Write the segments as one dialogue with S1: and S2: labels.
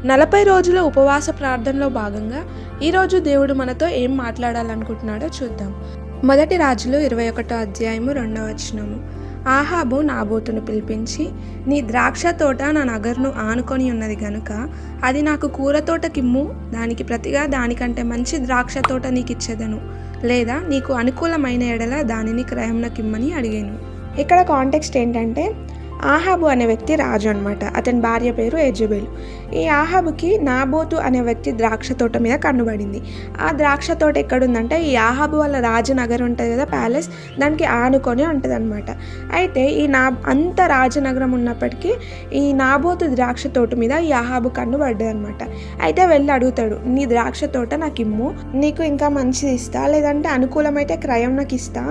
S1: 40 రోజుల ఉపవాస ప్రార్థనలో భాగంగా ఈరోజు దేవుడు మనతో ఏం మాట్లాడాలనుకుంటున్నాడో చూద్దాం. మొదటి రాజులు 21 అధ్యాయము 2వ వచనము. ఆహాబు నాబోతును పిలిపించి, నీ ద్రాక్ష తోట నా నగరును ఆనుకొని ఉన్నది గనుక అది నాకు కూర తోటకిమ్ము, దానికి ప్రతిగా దానికంటే మంచి ద్రాక్ష తోట నీకిచ్చేదను, లేదా నీకు అనుకూలమైన ఎడల దానిని క్రయంనకిమ్మని అడిగాను. ఇక్కడ కాంటెక్స్ట్ ఏంటంటే, ఆహాబు అనే వ్యక్తి రాజు అనమాట. అతని భార్య పేరు యెజబెలు. ఈ ఆహాబుకి నాబోతు అనే వ్యక్తి ద్రాక్ష తోట మీద కన్నుబడింది. ఆ ద్రాక్ష తోట ఎక్కడుందంటే, ఈ ఆహాబు వాళ్ళ రాజనగరం ఉంటుంది కదా, ప్యాలెస్, దానికి ఆనుకొని ఉంటుంది అనమాట. అయితే అంత రాజనగరం ఉన్నప్పటికీ ఈ నాబోతు ద్రాక్ష తోట మీద ఈ ఆహాబు కన్ను పడ్డది అనమాట. అయితే వెళ్ళి అడుగుతాడు, నీ ద్రాక్ష తోట నాకు ఇమ్ము, నీకు ఇంకా మంచిది ఇస్తా, లేదంటే అనుకూలమైతే క్రయం నాకు ఇస్తా,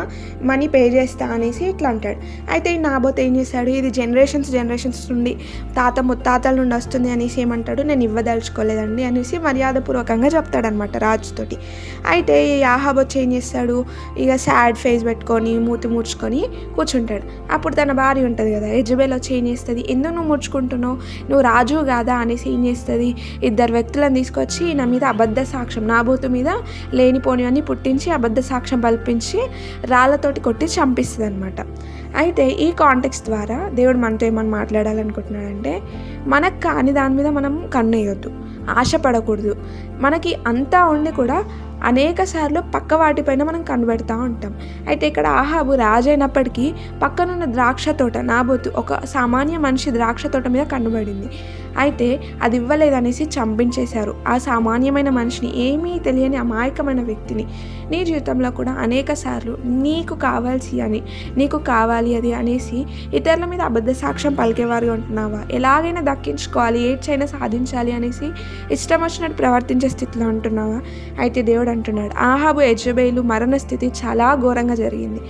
S1: మనీ పే చేస్తా అనేసి ఇట్లా అంటాడు. అయితే ఈ నాబోతు ఏం చేశాడు, ఇది జనరేషన్స్ నుండి తాత ముత్తాతల నుండి వస్తుంది అనేసి ఏమంటాడు, నేను ఇవ్వదలుచుకోలేదండి అనేసి మర్యాదపూర్వకంగా చెప్తాడనమాట రాజుతోటి. అయితే ఈ ఆహాబ్ వచ్చి ఏం చేస్తాడు, ఇక సాడ్ ఫేస్ పెట్టుకొని మూతి ముడుచుకొని కూర్చుంటాడు. అప్పుడు తన భార్య ఉంటుంది కదా, యెజబెల్ వచ్చి ఏం చేస్తుంది, ఎందుకు నువ్వు ముడుచుకుంటున్నావు, నువ్వు రాజు కాదా అనేసి ఏం చేస్తుంది, ఇద్దరు వ్యక్తులను తీసుకొచ్చి నా మీద అబద్ధ సాక్ష్యం, నాబోతు మీద లేనిపోని అని పుట్టించి అబద్ధ సాక్ష్యం పల్పించి రాళ్ళతోటి కొట్టి చంపిస్తుంది అనమాట. అయితే ఈ కాంటెక్స్ట్ ద్వారా దేవుడు మనతో ఏమని మాట్లాడాలనుకుంటున్నాడంటే, మనకు కాని దాని మీద మనం కన్నేయొద్దు, ఆశపడకూడదు. మనకి అంతా ఉండి కూడా అనేక సార్లు పక్క వాటిపైన మనం కనబెడతా ఉంటాం. అయితే ఇక్కడ ఆహాబు రాజు అయినప్పటికీ పక్కనున్న ద్రాక్ష తోట, నాబోతు ఒక సామాన్య మనిషి ద్రాక్ష తోట మీద కనబడింది. అయితే అది ఇవ్వలేదనేసి చంపించేశారు ఆ సామాన్యమైన మనిషిని, ఏమీ తెలియని అమాయకమైన వ్యక్తిని. నీ జీవితంలో కూడా అనేక సార్లు నీకు కావాలి అది అనేసి ఇతరుల మీద అబద్ధ సాక్ష్యం పలికేవారు ఉంటున్నావా, ఎలాగైనా దక్కించుకోవాలి, ఏడ్చైనా సాధించాలి అనేసి ఇష్టం వచ్చినట్టు ప్రవర్తించే స్థితిలో ఉంటున్నావా? అయితే దేవుడు అంటున్నాడు, ఆహాబు యెజబెలు మరణ స్థితి చాలా ఘోరంగా జరిగింది.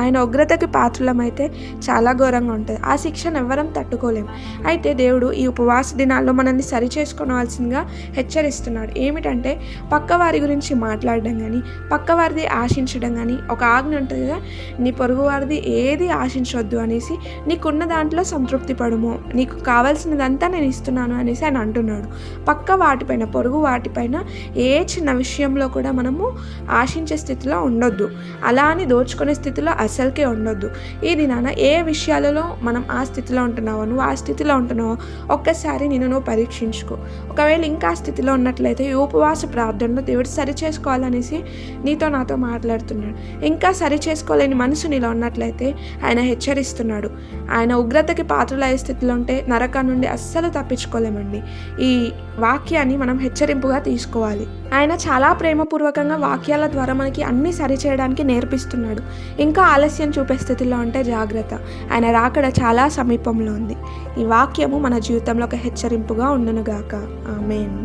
S1: ఆయన ఉగ్రతకి పాత్రలమైతే చాలా ఘోరంగా ఉంటుంది. ఆ శిక్షను ఎవ్వరం తట్టుకోలేం. అయితే దేవుడు ఈ ఉపవాస దినాల్లో మనల్ని సరి చేసుకోవాల్సిందిగా హెచ్చరిస్తున్నాడు. ఏమిటంటే, పక్కవారి గురించి మాట్లాడడం కానీ, పక్కవారిది ఆశించడం కానీ, ఒక ఆజ్ఞ ఉంటుంది కదా, నీ పొరుగు వారిది ఏది ఆశించవద్దు అనేసి, నీకున్న దాంట్లో సంతృప్తి పడుము, నీకు కావాల్సినదంతా నేను ఇస్తున్నాను అనేసి ఆయన అంటున్నాడు. పక్క వాటిపైన, పొరుగు వాటిపైన ఏ చిన్న విషయంలో కూడా మనము ఆశించే స్థితిలో ఉండొద్దు, అలా అని దోచుకునే స్థితిలో అసలుకే ఉండొద్దు. ఈ దినాన ఏ విషయాలలో మనం ఆ స్థితిలో ఉంటున్నావో, నువ్వు ఆ స్థితిలో ఉంటున్నావో ఒక్కసారి నువ్వు పరీక్షించుకో. ఒకవేళ ఇంకా ఆ స్థితిలో ఉన్నట్లయితే ఈ ఉపవాస ప్రార్థనలో దేవుడు సరి చేసుకోవాలనేసి నాతో మాట్లాడుతున్నాడు. ఇంకా సరి చేసుకోలేని మనసు నీలో ఉన్నట్లయితే ఆయన హెచ్చరిస్తున్నాడు. ఆయన ఉగ్రతకి పాత్రలయ్యే స్థితిలో ఉంటే నరకం నుండి అస్సలు తప్పించుకోలేమండి. ఈ వాక్యాన్ని మనం హెచ్చరింపుగా తీసుకోవాలి. ఆయన చాలా ప్రేమపూర్వకంగా వాక్యాల ద్వారా మనకి అన్ని సరిచేయడానికి నేర్పిస్తున్నాడు. ఇంకా ఆలస్యం చూపే స్థితిలో ఉంటే జాగ్రత్త, ఆయన రాకడ చాలా సమీపంలో ఉంది. ఈ వాక్యము మన జీవితంలో ఒక హెచ్చరింపుగా ఉండునుగాక. ఆమేన్.